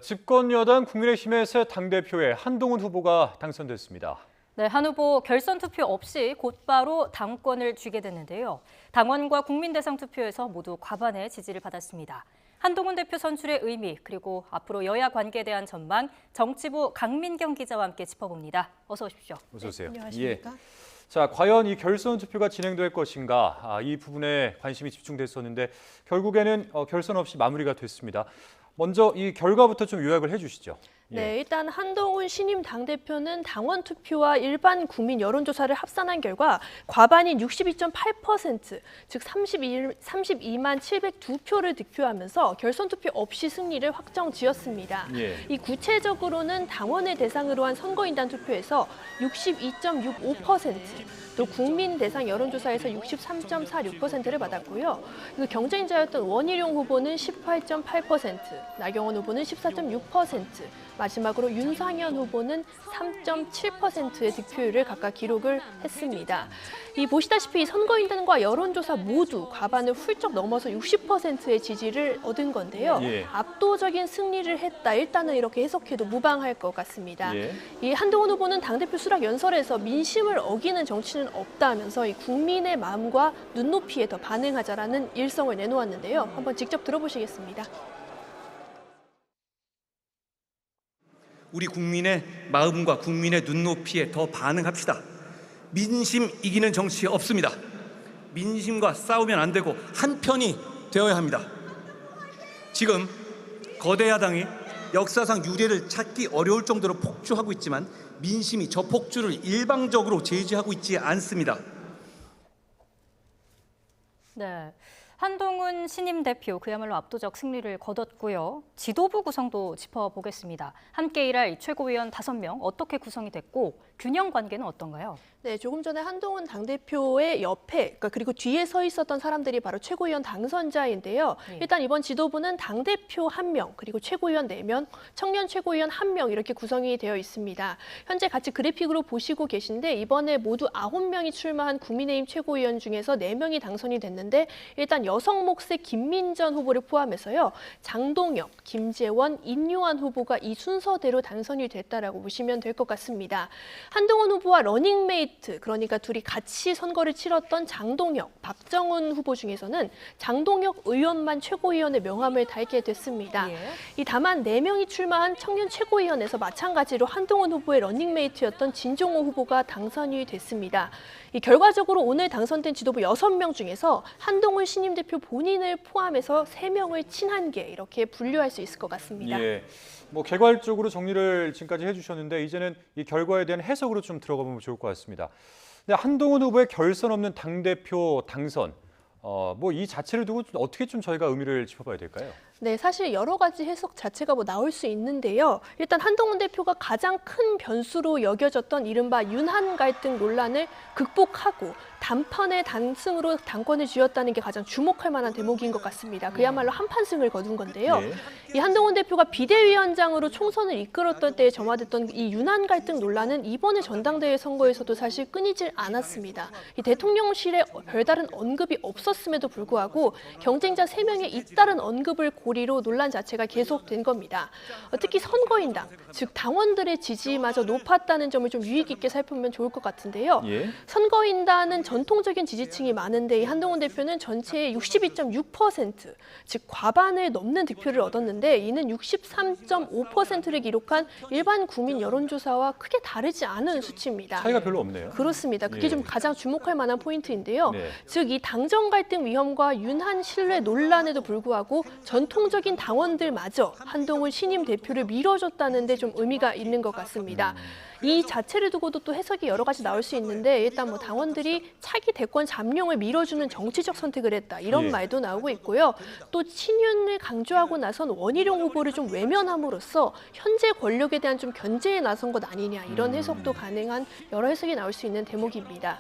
집권 여당 국민의힘의 새 당대표에 한동훈 후보가 당선됐습니다. 네, 한 후보 결선 투표 없이 곧바로 당권을 쥐게 됐는데요. 당원과 국민 대상 투표에서 모두 과반의 지지를 받았습니다. 한동훈 대표 선출의 의미, 그리고 앞으로 여야 관계에 대한 전망, 정치부 강민경 기자와 함께 짚어봅니다. 어서 오십시오. 어서 오세요. 네, 안녕하십니까? 자, 과연 이 결선 투표가 진행될 것인가? 이 부분에 관심이 집중됐었는데 결국에는 결선 없이 마무리가 됐습니다. 먼저 이 결과부터 좀 요약을 해주시죠. 네, 일단 한동훈 신임 당대표는 당원 투표와 일반 국민 여론조사를 합산한 결과 과반인 62.8%, 즉 32만 702표를 득표하면서 결선 투표 없이 승리를 확정지었습니다. 이 구체적으로는 당원을 대상으로 한 선거인단 투표에서 62.65%, 또 국민 대상 여론조사에서 63.46%를 받았고요. 그 경쟁자였던 원희룡 후보는 18.8%, 나경원 후보는 14.6%, 마지막으로 윤상현 후보는 3.7%의 득표율을 각각 기록을 했습니다. 이 보시다시피 선거인단과 여론조사 모두 과반을 훌쩍 넘어서 60%의 지지를 얻은 건데요. 압도적인 승리를 했다. 일단은 이렇게 해석해도 무방할 것 같습니다. 이 한동훈 후보는 당대표 수락 연설에서 민심을 어기는 정치는 없다면서 이 국민의 마음과 눈높이에 더 반응하자라는 일성을 내놓았는데요. 한번 직접 들어보시겠습니다. 우리 국민의 마음과 국민의 눈높이에 더 반응합시다. 민심 이기는 정치 없습니다. 민심과 싸우면 안 되고 한편이 되어야 합니다. 지금 거대 야당이 역사상 유례를 찾기 어려울 정도로 폭주하고 있지만 민심이 저 폭주를 일방적으로 제지하고 있지 않습니다. 네, 한동훈 신임 대표 그야말로 압도적 승리를 거뒀고요. 지도부 구성도 짚어보겠습니다. 함께 일할 최고위원 5명 어떻게 구성이 됐고 균형 관계는 어떤가요? 네, 조금 전에 한동훈 당대표의 옆에, 그리고 뒤에 서 있었던 사람들이 바로 최고위원 당선자인데요. 일단 이번 지도부는 당대표 1명, 그리고 최고위원 4명, 청년 최고위원 1명 이렇게 구성이 되어 있습니다. 현재 같이 그래픽으로 보시고 계신데 이번에 모두 9명이 출마한 국민의힘 최고위원 중에서 4명이 당선이 됐는데 일단 여성 몫의 김민전 후보를 포함해서요. 장동혁, 김재원, 인요한 후보가 이 순서대로 당선이 됐다라고 보시면 될 것 같습니다. 한동훈 후보와 러닝메이트, 그러니까 둘이 같이 선거를 치렀던 장동혁, 박정훈 후보 중에서는 장동혁 의원만 최고위원의 명함을 달게 됐습니다. 이 다만 4명이 출마한 청년 최고위원에서 마찬가지로 한동훈 후보의 러닝메이트였던 진종호 후보가 당선이 됐습니다. 이 결과적으로 오늘 당선된 지도부 6명 중에서 한동훈 신임 대표 본인을 포함해서 3명을 친한계 이렇게 분류할 수 있을 것 같습니다. 뭐 개괄적으로 정리를 지금까지 해주셨는데 이제는 이 결과에 대한 해석으로 좀 들어가 보면 좋을 것 같습니다. 근데 한동훈 후보의 결선 없는 당대표 당선, 뭐 이 자체를 두고 어떻게 좀 저희가 의미를 짚어봐야 될까요? 네, 사실 여러 가지 해석 자체가 나올 수 있는데요. 일단 한동훈 대표가 가장 큰 변수로 여겨졌던 이른바 윤한 갈등 논란을 극복하고 단판의 단승으로 당권을 쥐었다는 게 가장 주목할 만한 대목인 것 같습니다. 그야말로 한판승을 거둔 건데요. 이 한동훈 대표가 비대위원장으로 총선을 이끌었던 때에 점화됐던 이 윤한 갈등 논란은 이번에 전당대회 선거에서도 사실 끊이질 않았습니다. 이 대통령실에 별다른 언급이 없었음에도 불구하고 경쟁자 3명의 잇따른 언급을 고리로 논란 자체가 계속된 겁니다. 특히 선거인당, 즉 당원들의 지지마저 높았다는 점을 좀 유의 깊게 살펴보면 좋을 것 같은데요. 선거인단은 전통적인 지지층이 많은데 이 한동훈 대표는 전체의 62.6%, 즉 과반을 넘는 득표를 얻었는데 이는 63.5%를 기록한 일반 국민 여론조사와 크게 다르지 않은 수치입니다. 차이가 별로 없네요. 그렇습니다. 그게 좀 가장 주목할 만한 포인트인데요. 즉 이 당정 갈등 위험과 윤한 신뢰 논란에도 불구하고 전통적인 당원들마저 한동훈 신임 대표를 밀어줬다는 데 좀 의미가 있는 것 같습니다. 이 자체를 두고도 또 해석이 여러 가지 나올 수 있는데 일단 뭐 당원들이 차기 대권 잠룡을 밀어주는 정치적 선택을 했다 이런 말도 나오고 있고요. 또 친윤을 강조하고 나선 원희룡 후보를 좀 외면함으로써 현재 권력에 대한 좀 견제에 나선 것 아니냐 이런 해석도 가능한 여러 해석이 나올 수 있는 대목입니다.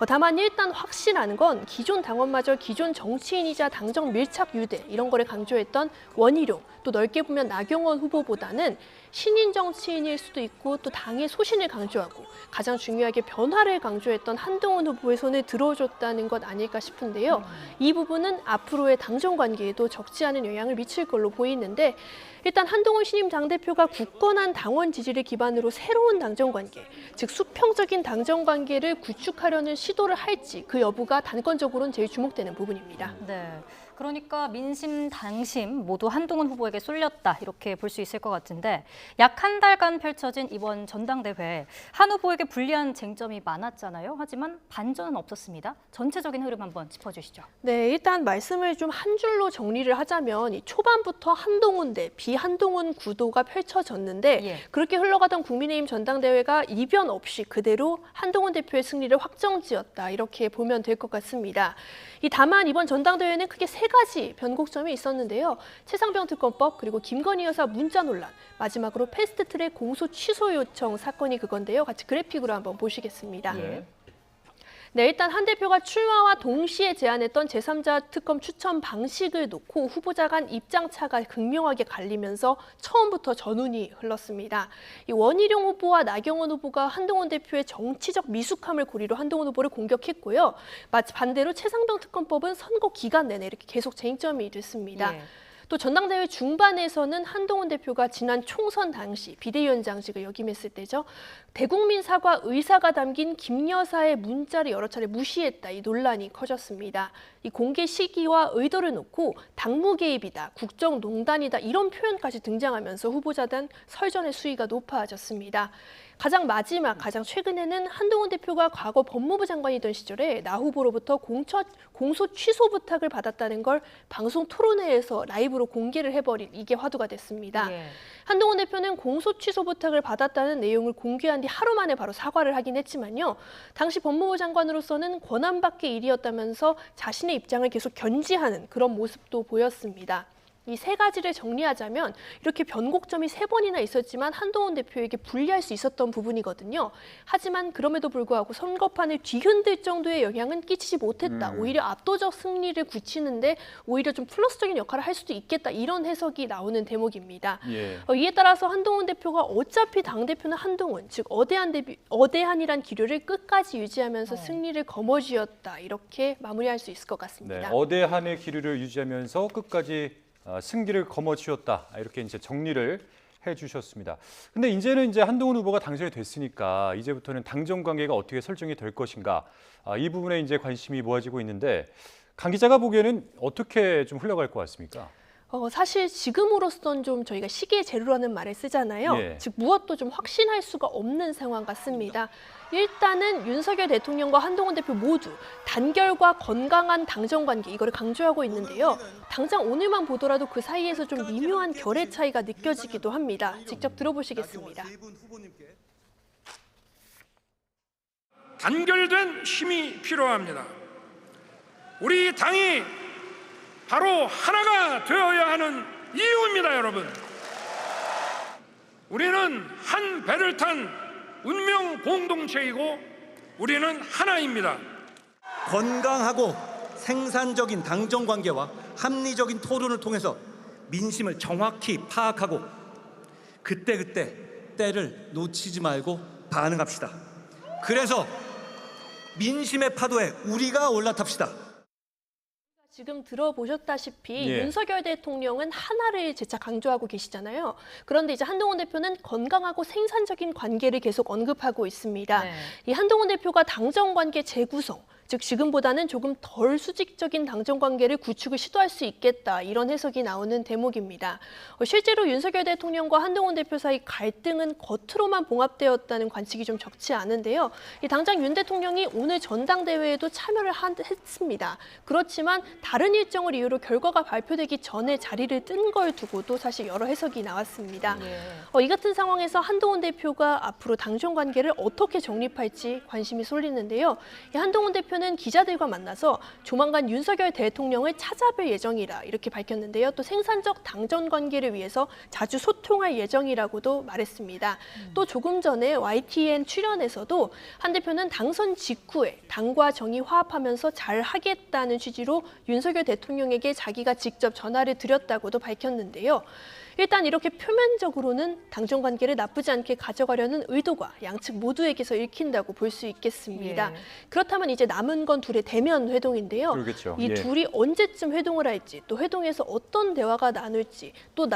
다만 일단 확실한 건 기존 당원마저 기존 정치인이자 당정 밀착 유대 이런 거를 강조했던 원희룡, 또 넓게 보면 나경원 후보보다는 신인 정치인일 수도 있고 또 당의 소신을 강조하고 가장 중요하게 변화를 강조했던 한동훈 후보의 손을 들어줬다는 것 아닐까 싶은데요. 이 부분은 앞으로의 당정 관계에도 적지 않은 영향을 미칠 걸로 보이는데 일단 한동훈 신임 당대표가 굳건한 당원 지지를 기반으로 새로운 당정 관계, 즉 수평적인 당정 관계를 구축하려는 시도를 할지 그 여부가 단건적으로는 제일 주목되는 부분입니다. 네. 그러니까 민심, 당심 모두 한동훈 후보에게 쏠렸다 이렇게 볼 수 있을 것 같은데 약 한 달간 펼쳐진 이번 전당대회 한 후보에게 불리한 쟁점이 많았잖아요. 하지만 반전은 없었습니다. 전체적인 흐름 한번 짚어주시죠. 네, 일단 말씀을 좀 한 줄로 정리를 하자면 이 초반부터 한동훈 대 비한동훈 구도가 펼쳐졌는데 예. 그렇게 흘러가던 국민의힘 전당대회가 이변 없이 그대로 한동훈 대표의 승리를 확정지었다 이렇게 보면 될 것 같습니다. 다만 이번 전당대회는 크게 세 가지 변곡점이 있었는데요. 최상병 특검법 그리고 김건희 여사 문자 논란 마지막으로 패스트트랙 공소 취소 요청 사건이 그건데요. 같이 그래픽으로 한번 보시겠습니다. 네. 네, 일단 한 대표가 출마와 동시에 제안했던 제3자 특검 추천 방식을 놓고 후보자 간 입장차가 극명하게 갈리면서 처음부터 전운이 흘렀습니다. 이 원희룡 후보와 나경원 후보가 한동훈 대표의 정치적 미숙함을 고리로 한동훈 후보를 공격했고요. 마치 반대로 최상병 특검법은 선거 기간 내내 이렇게 계속 쟁점이 됐습니다. 예. 또 전당대회 중반에서는 한동훈 대표가 지난 총선 당시 비대위원장직을 역임했을 때죠. 대국민 사과 의사가 담긴 김 여사의 문자를 여러 차례 무시했다. 이 논란이 커졌습니다. 이 공개 시기와 의도를 놓고 당무 개입이다, 국정농단이다 이런 표현까지 등장하면서 후보자단 설전의 수위가 높아졌습니다. 가장 마지막, 가장 최근에는 한동훈 대표가 과거 법무부 장관이던 시절에 나 후보로부터 공소 취소 부탁을 받았다는 걸 방송 토론회에서 라이브로 공개를 해버린 이게 화두가 됐습니다. 예. 한동훈 대표는 공소 취소 부탁을 받았다는 내용을 공개한 뒤 하루 만에 바로 사과를 하긴 했지만요. 당시 법무부 장관으로서는 권한 밖의 일이었다면서 자신의 입장을 계속 견지하는 그런 모습도 보였습니다. 이 세 가지를 정리하자면 이렇게 변곡점이 3번이나 있었지만 한동훈 대표에게 불리할 수 있었던 부분이거든요. 하지만 그럼에도 불구하고 선거판을 뒤흔들 정도의 영향은 끼치지 못했다. 오히려 압도적 승리를 굳히는데 오히려 좀 플러스적인 역할을 할 수도 있겠다. 이런 해석이 나오는 대목입니다. 예. 이에 따라서 한동훈 대표가 어차피 당대표는 한동훈, 즉 어대한이란 기류를 끝까지 유지하면서 승리를 거머쥐었다. 이렇게 마무리할 수 있을 것 네, 같습니다. 어대한의 기류를 유지하면서 끝까지 승기를 거머쥐었다. 이렇게 이제 정리를 해주셨습니다. 근데 이제는 한동훈 후보가 당선이 됐으니까 이제부터는 당정 관계가 어떻게 설정이 될 것인가 이 부분에 이제 관심이 모아지고 있는데 강 기자가 보기에는 어떻게 좀 흘러갈 것 같습니까? 사실 지금으로선 좀 저희가 시기의 제로라는 말을 쓰잖아요. 예. 즉 무엇도 좀 확신할 수가 없는 상황 같습니다. 일단은 윤석열 대통령과 한동훈 대표 모두 단결과 건강한 당정 관계 이거를 강조하고 있는데요. 당장 오늘만 보더라도 그 사이에서 좀 미묘한 결의 차이가 느껴지기도 합니다. 직접 들어보시겠습니다. 단결된 힘이 필요합니다. 우리 당이 바로 하나가 되어야 하는 이유입니다, 여러분. 우리는 한 배를 탄 운명 공동체이고 우리는 하나입니다. 건강하고 생산적인 당정 관계와 합리적인 토론을 통해서 민심을 정확히 파악하고 그때그때 때를 놓치지 말고 반응합시다. 그래서 민심의 파도에 우리가 올라탑시다. 지금 들어보셨다시피 예. 윤석열 대통령은 하나를 재차 강조하고 계시잖아요. 그런데 이제 한동훈 대표는 건강하고 생산적인 관계를 계속 언급하고 있습니다. 네. 이 한동훈 대표가 당정 관계 재구성, 즉 지금보다는 조금 덜 수직적인 당정 관계를 구축을 시도할 수 있겠다 이런 해석이 나오는 대목입니다. 실제로 윤석열 대통령과 한동훈 대표 사이 갈등은 겉으로만 봉합되었다는 관측이 좀 적지 않은데요. 이 당장 윤 대통령이 오늘 전당대회에도 참여를 했습니다. 그렇지만 다른 일정을 이유로 결과가 발표되기 전에 자리를 뜬 걸 두고도 사실 여러 해석이 나왔습니다. 예. 이 같은 상황에서 한동훈 대표가 앞으로 당정 관계를 어떻게 정립할지 관심이 쏠리는데요. 이 한동훈 대표는 기자들과 만나서 조만간 윤석열 대통령을 찾아뵐 예정이라 이렇게 밝혔는데요. 또 생산적 당정 관계를 위해서 자주 소통할 예정이라고도 말했습니다. 또 조금 전에 YTN 출연에서도 한 대표는 당선 직후에 당과 정이 화합하면서 잘 하겠다는 취지로 윤석열 대통령에게 자기가 직접 전화를 드렸다고도 밝혔는데요. 일단 이렇게 표면적으로는 당정 관계를 나쁘지 않게 가져가려는 의도가 양측 모두에게서 읽힌다고 볼 수 있겠습니다. 예. 그렇다면 이제 남은 건 둘의 대면 회동인데요. 그러겠죠. 이 예. 둘이 언제쯤 회동을 할지, 또 회동에서 어떤 대화가 나눌지, 또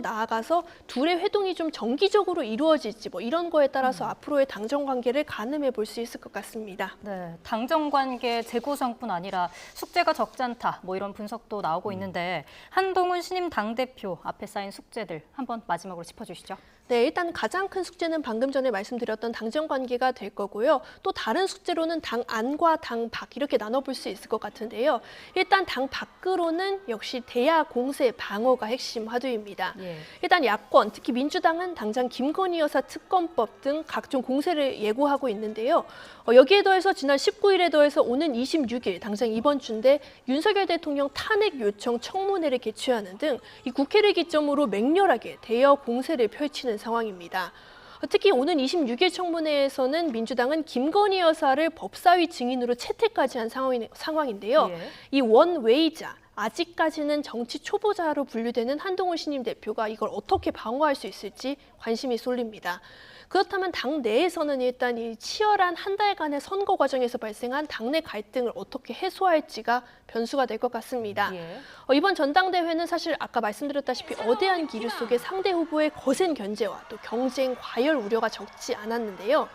나아가서 둘의 회동이 좀 정기적으로 이루어질지 뭐 이런 거에 따라서 앞으로의 당정 관계를 가늠해 볼 수 있을 것 같습니다. 네, 당정 관계 재구성뿐 아니라 숙제가 적지 않다 뭐 이런 분석도 나오고 있는데 한동훈 신임 당대표 앞에 쌓인 숙제들 한번 마지막으로 짚어주시죠. 네, 일단 가장 큰 숙제는 방금 전에 말씀드렸던 당정 관계가 될 거고요. 또 다른 숙제로는 당 안과 당 밖 이렇게 나눠볼 수 있을 것 같은데요. 일단 당 밖으로는 역시 대야 공세 방어가 핵심 화두입니다. 예. 일단 야권, 특히 민주당은 당장 김건희 여사 특검법 등 각종 공세를 예고하고 있는데요. 여기에 더해서 지난 19일에 더해서 오는 26일, 당장 이번 주인데 윤석열 대통령 탄핵 요청 청문회를 개최하는 등 이 국회를 기점으로 맹렬하게 대여 공세를 펼치는 상황입니다. 특히 오는 26일 청문회에서는 민주당은 김건희 여사를 법사위 증인으로 채택까지 한 상황인데요. 예. 이 원외이자 아직까지는 정치 초보자로 분류되는 한동훈 신임 대표가 이걸 어떻게 방어할 수 있을지 관심이 쏠립니다. 그렇다면 당 내에서는 일단 이 치열한 한 달간의 선거 과정에서 발생한 당내 갈등을 어떻게 해소할지가 변수가 될 것 같습니다. 예. 이번 전당대회는 사실 아까 말씀드렸다시피 어대한 기류 속에 상대 후보의 거센 견제와 또 경쟁, 과열 우려가 적지 않았는데요.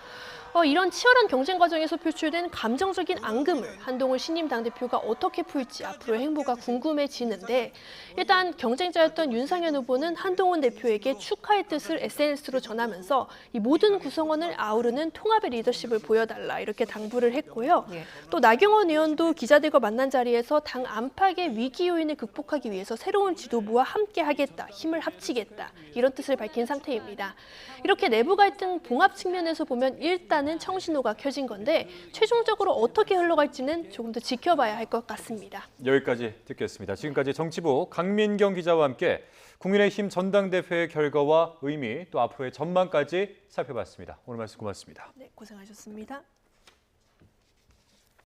이런 치열한 경쟁 과정에서 표출된 감정적인 앙금을 한동훈 신임 당대표가 어떻게 풀지 앞으로의 행보가 궁금해지는데 일단 경쟁자였던 윤상현 후보는 한동훈 대표에게 축하의 뜻을 SNS로 전하면서 이 모든 구성원을 아우르는 통합의 리더십을 보여달라 이렇게 당부를 했고요. 예. 또 나경원 의원도 기자들과 만난 자리에서 당 안팎의 위기 요인을 극복하기 위해서 새로운 지도부와 함께 하겠다, 힘을 합치겠다 이런 뜻을 밝힌 상태입니다. 이렇게 내부 갈등 봉합 측면에서 보면 일단은 청신호가 켜진 건데 최종적으로 어떻게 흘러갈지는 조금 더 지켜봐야 할 것 같습니다. 여기까지 듣겠습니다. 지금까지 정치부 강민경 기자와 함께 국민의힘 전당대회 결과와 의미 또 앞으로의 전망까지 살펴봤습니다. 오늘 말씀 고맙습니다. 네, 고생하셨습니다.